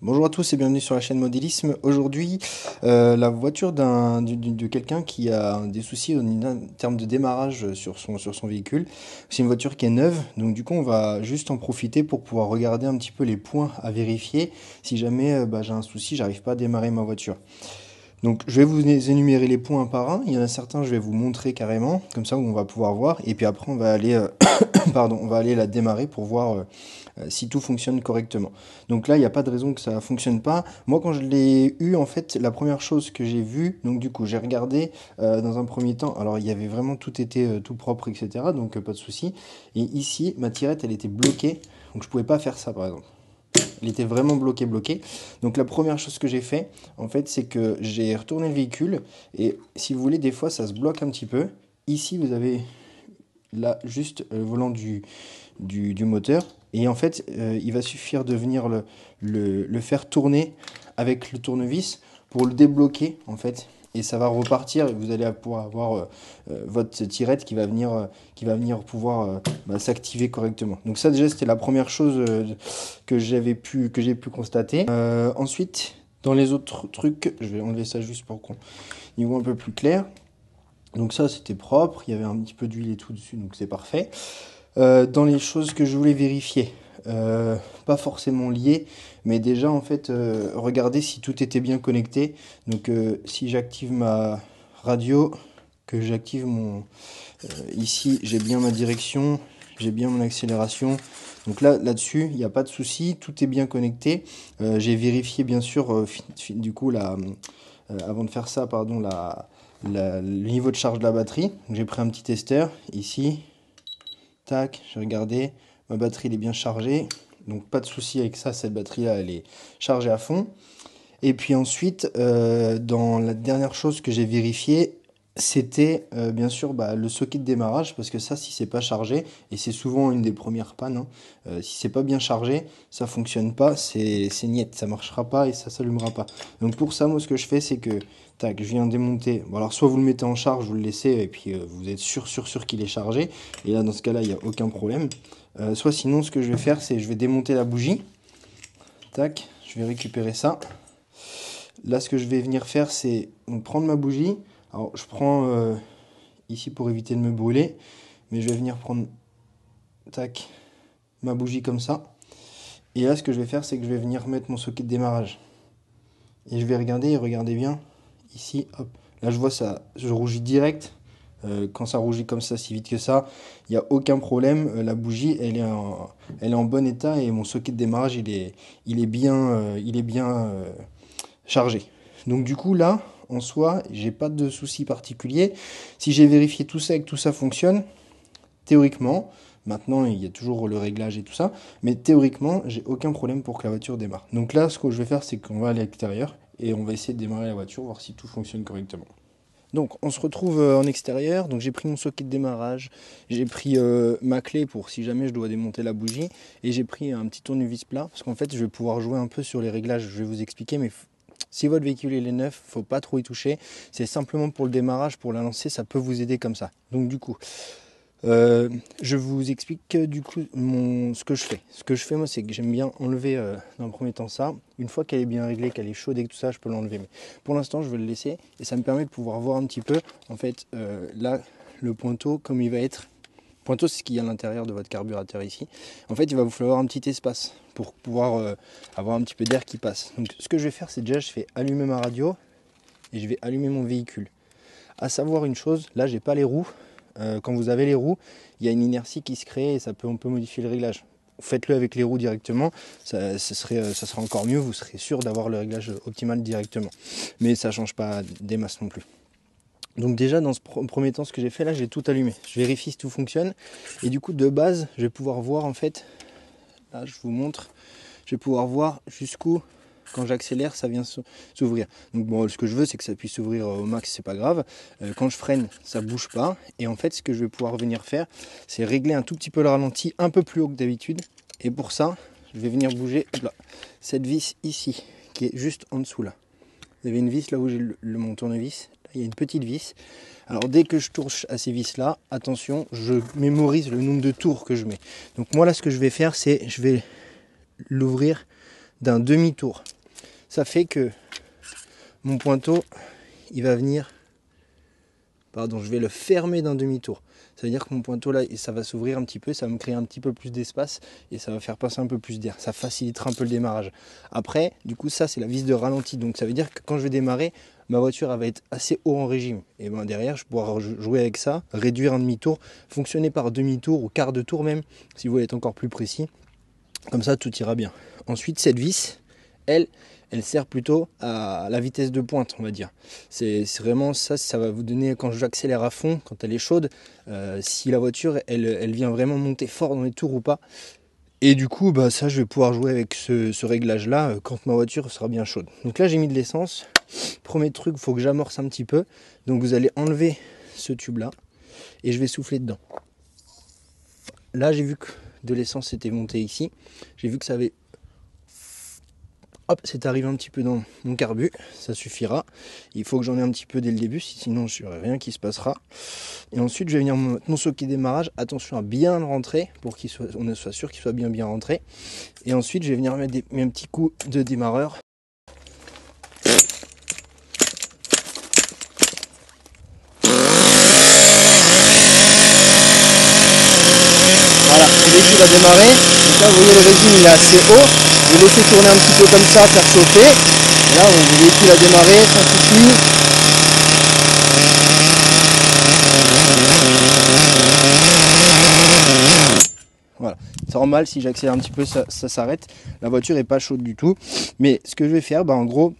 Bonjour à tous et bienvenue sur la chaîne Modélisme. Aujourd'hui, la voiture de quelqu'un qui a des soucis en termes de démarrage sur son véhicule. C'est une voiture qui est neuve, donc du coup on va juste en profiter pour pouvoir regarder un petit peu les points à vérifier si jamais j'ai un souci, j'arrive pas à démarrer ma voiture. Donc je vais vous énumérer les points un par un. Il y en a certains, je vais vous montrer carrément, comme ça on va pouvoir voir. Et puis après on va aller, pardon, on va aller la démarrer pour voir si tout fonctionne correctement. Donc là, il n'y a pas de raison que ça ne fonctionne pas. Moi, quand je l'ai eu, en fait, la première chose que j'ai vue, donc du coup, j'ai regardé dans un premier temps. Alors, il y avait vraiment tout été tout propre, etc. Donc, pas de souci. Et ici, ma tirette, elle était bloquée. Donc, je pouvais pas faire ça, par exemple. Elle était vraiment bloquée. Donc, la première chose que j'ai fait, en fait, c'est que j'ai retourné le véhicule. Et si vous voulez, des fois, ça se bloque un petit peu. Ici, vous avez là juste le volant du moteur. Et en fait, il va suffire de venir le faire tourner avec le tournevis pour le débloquer, en fait. Et ça va repartir et vous allez pouvoir avoir votre tirette qui va venir pouvoir s'activer correctement. Donc ça déjà c'était la première chose que j'ai pu constater. Ensuite, dans les autres trucs, je vais enlever ça juste pour qu'on y voit un peu plus clair. Donc ça c'était propre, il y avait un petit peu d'huile et tout dessus, donc c'est parfait. Dans les choses que je voulais vérifier, pas forcément liées, mais déjà en fait, regarder si tout était bien connecté. Donc si j'active ma radio, que j'active ici j'ai bien ma direction, j'ai bien mon accélération. Donc là-dessus, il n'y a pas de souci, tout est bien connecté. J'ai vérifié bien sûr, du coup, avant de faire ça, pardon, le niveau de charge de la batterie. J'ai pris un petit testeur ici. Tac, j'ai regardé, ma batterie elle est bien chargée, donc pas de souci avec ça, cette batterie-là elle est chargée à fond. Et puis ensuite, dans la dernière chose que j'ai vérifiée, c'était bien sûr le socket de démarrage, parce que ça, si c'est pas chargé, et c'est souvent une des premières pannes, hein, si c'est pas bien chargé, ça fonctionne pas, c'est niet, ça marchera pas et ça s'allumera pas. Donc pour ça, moi ce que je fais, c'est que tac, je viens démonter. Bon alors soit vous le mettez en charge, vous le laissez, et puis vous êtes sûr qu'il est chargé, et là dans ce cas-là, il n'y a aucun problème. Soit sinon, ce que je vais faire, c'est je vais démonter la bougie, tac, je vais récupérer ça. Là, ce que je vais venir faire, c'est prendre ma bougie. Alors, je prends ici pour éviter de me brûler, mais je vais venir prendre, tac, ma bougie comme ça. Et là, ce que je vais faire, c'est que je vais venir mettre mon socket de démarrage. Et je vais regarder, et regardez bien, ici, hop. Là, je vois ça, je rougis direct. Quand ça rougit comme ça, si vite que ça, il n'y a aucun problème. La bougie, elle est en bon état et mon socket de démarrage, il est bien chargé. Donc du coup là, en soi, j'ai pas de souci particulier. Si j'ai vérifié tout ça et que tout ça fonctionne, théoriquement, maintenant il y a toujours le réglage et tout ça, mais théoriquement, j'ai aucun problème pour que la voiture démarre. Donc là, ce que je vais faire, c'est qu'on va aller à l'extérieur et on va essayer de démarrer la voiture, voir si tout fonctionne correctement. Donc on se retrouve en extérieur, donc j'ai pris mon socket de démarrage, j'ai pris ma clé pour si jamais je dois démonter la bougie, et j'ai pris un petit tournevis plat, parce qu'en fait je vais pouvoir jouer un peu sur les réglages, je vais vous expliquer, mais si votre véhicule il est neuf, faut pas trop y toucher, c'est simplement pour le démarrage, pour la lancer, ça peut vous aider comme ça. Donc du coup, je vous explique du coup ce que je fais. Ce que je fais moi, c'est que j'aime bien enlever dans le premier temps ça. Une fois qu'elle est bien réglée, qu'elle est chaude et tout ça, je peux l'enlever. Mais pour l'instant, je vais le laisser et ça me permet de pouvoir voir un petit peu. En fait, là, le pointeau, comme il va être. Pointeau, c'est ce qu'il y a à l'intérieur de votre carburateur ici. En fait, il va vous falloir un petit espace pour pouvoir avoir un petit peu d'air qui passe. Donc, ce que je vais faire, c'est déjà, je fais allumer ma radio et je vais allumer mon véhicule. À savoir une chose, là, j'ai pas les roues. Quand vous avez les roues, il y a une inertie qui se crée et on peut modifier le réglage. Faites-le avec les roues directement, ça sera encore mieux, vous serez sûr d'avoir le réglage optimal directement. Mais ça ne change pas des masses non plus. Donc déjà dans ce premier temps, ce que j'ai fait là, j'ai tout allumé. Je vérifie si tout fonctionne. Et du coup de base, je vais pouvoir voir en fait, là je vous montre, je vais pouvoir voir jusqu'où quand j'accélère ça vient s'ouvrir. Donc bon, ce que je veux c'est que ça puisse s'ouvrir au max, c'est pas grave. Quand je freine ça bouge pas. Et en fait ce que je vais pouvoir venir faire c'est régler un tout petit peu le ralenti un peu plus haut que d'habitude. Et pour ça je vais venir bouger là, cette vis ici qui est juste en dessous là. Vous avez une vis là où j'ai mon tournevis, là, il y a une petite vis. Alors dès que je touche à ces vis là, attention, je mémorise le nombre de tours que je mets. Donc moi là ce que je vais faire c'est je vais l'ouvrir d'un demi-tour. Ça fait que mon pointeau, il va venir, pardon, je vais le fermer d'un demi-tour. Ça veut dire que mon pointeau là, ça va s'ouvrir un petit peu, ça va me créer un petit peu plus d'espace et ça va faire passer un peu plus d'air. Ça facilitera un peu le démarrage. Après, du coup, ça c'est la vis de ralenti. Donc ça veut dire que quand je vais démarrer, ma voiture elle va être assez haut en régime. Et ben derrière, je pourrai jouer avec ça, réduire un demi-tour, fonctionner par demi-tour ou quart de tour même, si vous voulez être encore plus précis. Comme ça, tout ira bien. Ensuite, cette vis, elle sert plutôt à la vitesse de pointe, on va dire. C'est vraiment ça, ça va vous donner, quand j'accélère à fond, quand elle est chaude, si la voiture, elle vient vraiment monter fort dans les tours ou pas. Et du coup, bah, ça, je vais pouvoir jouer avec ce réglage-là quand ma voiture sera bien chaude. Donc là, j'ai mis de l'essence. Premier truc, il faut que j'amorce un petit peu. Donc vous allez enlever ce tube-là et je vais souffler dedans. Là, j'ai vu que de l'essence était montée ici. J'ai vu que ça avait... Hop, c'est arrivé un petit peu dans mon carbu, ça suffira. Il faut que j'en ai un petit peu dès le début, sinon je n'aurai rien qui se passera. Et ensuite, je vais venir mettre mon socket démarrage. Attention à bien le rentrer pour qu'on soit sûr qu'il soit bien rentré. Et ensuite, je vais venir mettre un petit coup de démarreur. Voilà, mon véhicule a démarré. Donc là, vous voyez, le régime il est assez haut. Je vais laisser tourner un petit peu comme ça, faire chauffer. Et là, mon véhicule a démarré sans souci. Voilà, c'est normal, si j'accélère un petit peu, ça s'arrête. La voiture n'est pas chaude du tout. Mais ce que je vais faire, bah, en gros,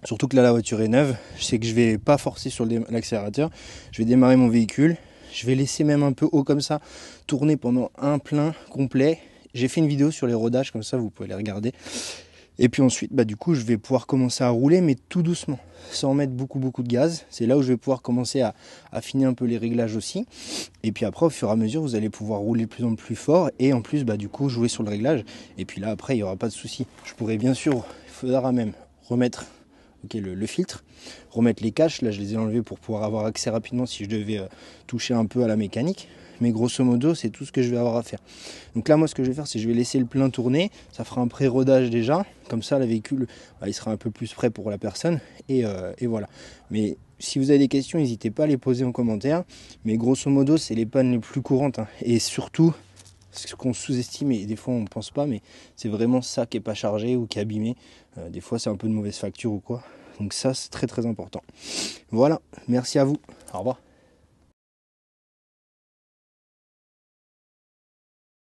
surtout que là la voiture est neuve, c'est que je vais pas forcer sur l'accélérateur. Je vais démarrer mon véhicule. Je vais laisser même un peu haut comme ça, tourner pendant un plein complet. J'ai fait une vidéo sur les rodages, comme ça vous pouvez les regarder. Et puis ensuite, bah, du coup, je vais pouvoir commencer à rouler, mais tout doucement, sans mettre beaucoup de gaz. C'est là où je vais pouvoir commencer à affiner un peu les réglages aussi. Et puis après, au fur et à mesure, vous allez pouvoir rouler de plus en plus fort. Et en plus, bah, du coup, jouer sur le réglage. Et puis là, après, il n'y aura pas de souci. Je pourrais bien sûr, il faudra même remettre le filtre, remettre les caches. Là, je les ai enlevés pour pouvoir avoir accès rapidement si je devais toucher un peu à la mécanique. Mais grosso modo, c'est tout ce que je vais avoir à faire. Donc là, moi, ce que je vais faire, c'est que je vais laisser le plein tourner. Ça fera un pré-rodage déjà. Comme ça, le véhicule, bah, il sera un peu plus prêt pour la personne. Et voilà. Mais si vous avez des questions, n'hésitez pas à les poser en commentaire. Mais grosso modo, c'est les pannes les plus courantes. Et surtout, ce qu'on sous-estime, et des fois on ne pense pas, mais c'est vraiment ça qui n'est pas chargé ou qui est abîmé. Des fois, c'est un peu de mauvaise facture ou quoi. Donc ça, c'est très important. Voilà, merci à vous. Au revoir.